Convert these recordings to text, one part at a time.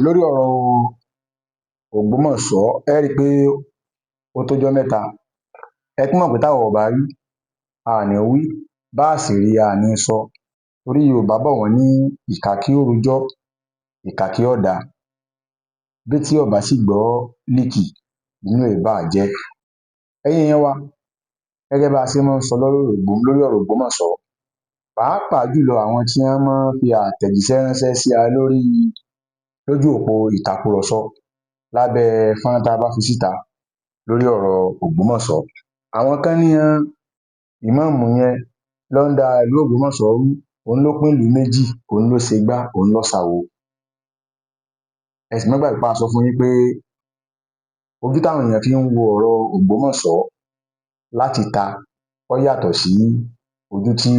Lórí ọ̀rọ̀ Ògbómọ̀ṣọ́, ẹ rí i pé ó tójọ́ mẹ́ta, ẹ tún mọ̀ pé táwa ò bá rí a ní wí, bá a sì rí a ní sọ, torí Yorùbá bọ̀ wọ́n ní ìkà kí ó rojọ́, ìkà kí ó dá, bétí ò bá sì gbọ́ líkì inú ẹ̀ báà jẹ́. Ẹ̀yin èèyàn wa, gẹ́gẹ́ bá a ṣe máa ń sọ lórí ọ̀rọ̀ Ògbómọ̀ṣọ́, pàápàá jùlọ àwọn tí wọ́n máa ń fi àtẹ̀jíṣẹ́ ránṣẹ́ sí wa lójú òpó ìtàkùrọ̀sọ lábẹ́ fọ́nrán tá a bá fi síta lórí ọ̀rọ̀ Ògbómọ̀ṣọ́. Àwọn kan ní ìmáàmù yẹn ló ń da ìlú Ògbómọ̀ṣọ́ rú, òun ló pín ìlú méjì, òun ló ṣe gbá, òun ló ṣàwo. Ẹ sì má gbàgbé pé a sọ fún yín pé ojú táwọn èèyàn fi ń wo ọ̀rọ̀ Ògbómọ̀ṣọ́ láti ta ó yàtọ̀ sí ojú tí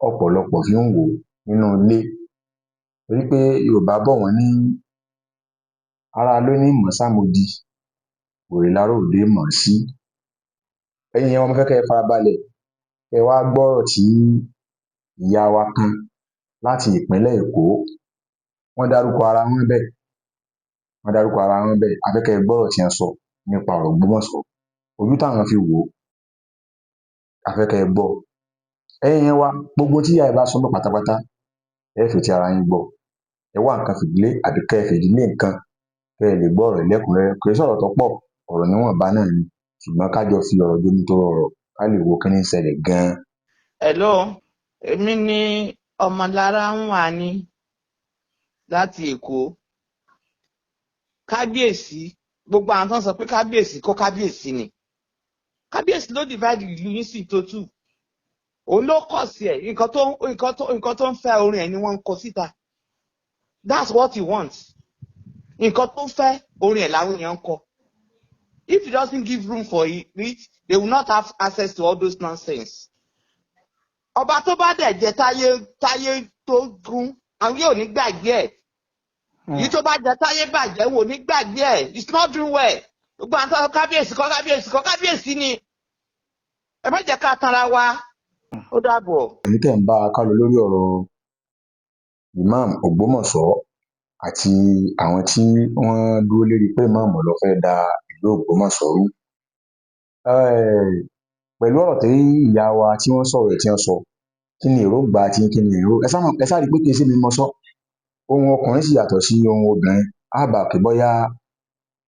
ọ̀pọ̀lọpọ̀ fi ń wò ó nínú ilé, torí pé Yorùbá bọ̀ wọ́n ní ará ilé ní mọ̀ ọ́n sámódì, wèrè l'ará òde mọ̀ ọ́n sí. Ẹ̀yin èèyàn wa, mo fẹ́ kẹ́ ẹ farabalẹ̀ kẹ́ ẹ wá gbọ́ ọ̀rọ̀ tí ìyá wa kan láti ìpínlẹ̀ Èkó, wọ́n dárúkọ ara wọn ńbẹ̀, a fẹ́ kẹ́ ẹ gbọ́ ọ̀rọ̀ tí wọ́n sọ nípa ọ̀rọ̀ Ògbómọ̀ṣọ́, ojú táwọn fi wò ó, a fẹ́ kẹ́ ẹ gbọ́. Ẹ̀yin èèyàn wa, gbogbo tí ìyá yìí bá sọ ńbẹ̀ pátápátá ẹ ó fetí ara yín gbọ́, ẹ wá nǹkan fìdílé àbí kẹ́ ẹ fìdílé nǹkan kẹ́ ẹ lè gbọ́ ọ̀rọ̀ lẹ́kùnrẹ́rẹ́. Kì í sọ̀rọ̀ tó pọ̀, ọ̀rọ̀ níwọ̀nba náà ni, ṣùgbọ́n ká jọ fi ọ̀rọ̀ jomitoro ọ̀rọ̀ ká lè wo kí ní ń ṣẹlẹ̀ gan-an. Hello, èmi ni Ọmọlára Nwani láti Èkó. Kábíyèsí, gbogbo àwọn tó ń sọ pé kábíyèsí kó kábíyèsí ni. Kábíyèsí ló divide ìlú yín sí ìtòtù. Òun ló kọ̀ sí ẹ̀, nǹkan tó ń fẹ́ orin ẹ̀ ni wọ́n ń kọ síta. That's what he wants. Nǹkan tó ń fẹ́ orin ẹ̀ làwọn èèyàn ń kọ. If he doesn't give room for it, they will not have access to all those nonsense. Ọba tó bá dẹ̀ jẹ́ táyé tó gún, àwọn yóò ní gbàgbé ẹ̀. Yìí tó bá jẹ́ táyé bàjẹ́ wò ní gbàgbé ẹ̀. It's not doing well. Gbogbo àwọn tó kábíyèsí kọ́ kábíyèsí kọ́ kábíyèsí ni. Ẹ má jẹ́ ká tanra wa. Ó dàbọ̀. Èyí tẹ̀ ń bá a ká lọ lórí ọ̀rọ̀ Imam Ògbómọ̀ṣọ́ àti àwọn tí wọ́n dúró lérí pé ìmáàmù ló fẹ́ da ìlú Ògbómọ̀ṣọ́ rú. Pẹ̀lú ọ̀rọ̀ tí ìyá wa tí wọ́n sọ̀rọ̀ tí wọ́n sọ, kí ni èròǹgbà tí kí ni èrò ẹ sáà rí pé kì í ṣe mi mọ sọ, ohun ọkùnrin sì yàtọ̀ sí ohun obìnrin. Á bà pé bóyá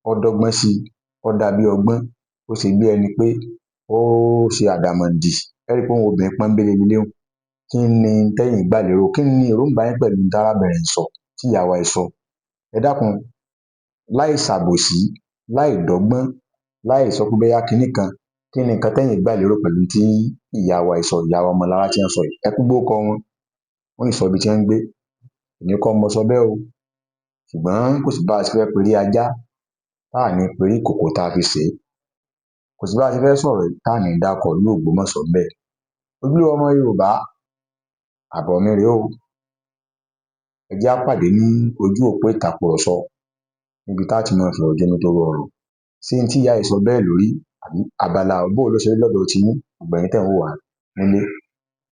ó dọ́gbọ́n sí i, ó dàbí ọgbọ́n, ó ṣe bí ẹni pé ó ṣe àdàmọ̀dì. Ẹ rí i pé ohun obìnrin pọ́nbélé leléhùn. Kí ni tẹ́yìn gbà lérò? Kí ni èròǹgbà yín pẹ̀lú ohun tárábìnrin sọ, tí ìyá wa sọ? Ẹ dákun, láì ṣàbòsí, láì dọ́gbọ́n, láì sọ pé bóyá kinní kan, kí ni nǹkan tẹ́yìn gbà lérò pẹ̀lú tí ìyá wa sọ, ìyá wa Ọmọlára tí wọ́n sọ yìí? Ẹ kú gbókọ wọn, wọ́n sì sọ ibi tí wọ́n ń gbé. Èmi kọ́ mo sọ bẹ́ẹ̀ o, ṣùgbọ́n kò sí bá a ṣe fẹ́ perí ajá tá à ní perí ìkòkò tá a fi sè é. Kò sí bá a ṣe fẹ́ sọ̀rọ̀ tá à ní dákọ ìlú Ògbómọ̀ṣọ́ ńbẹ̀. Ojúlówó ọmọ Yorùbá, àbọ̀ mi rèé o. Ẹ jẹ́ á pàdé ní ojú òpó ìtàkùrọ̀sọ níbi tá a ti máa fi ọ̀rọ̀ jomitoro ọ̀rọ̀. Ṣé n tí ìyá yìí sọ bẹ́ẹ̀ lórí? Àbí abala bó ló ṣe rí lọ́dọ̀ tiyín, gbogbo ẹ̀yin tẹ́ ń wò wá nílé?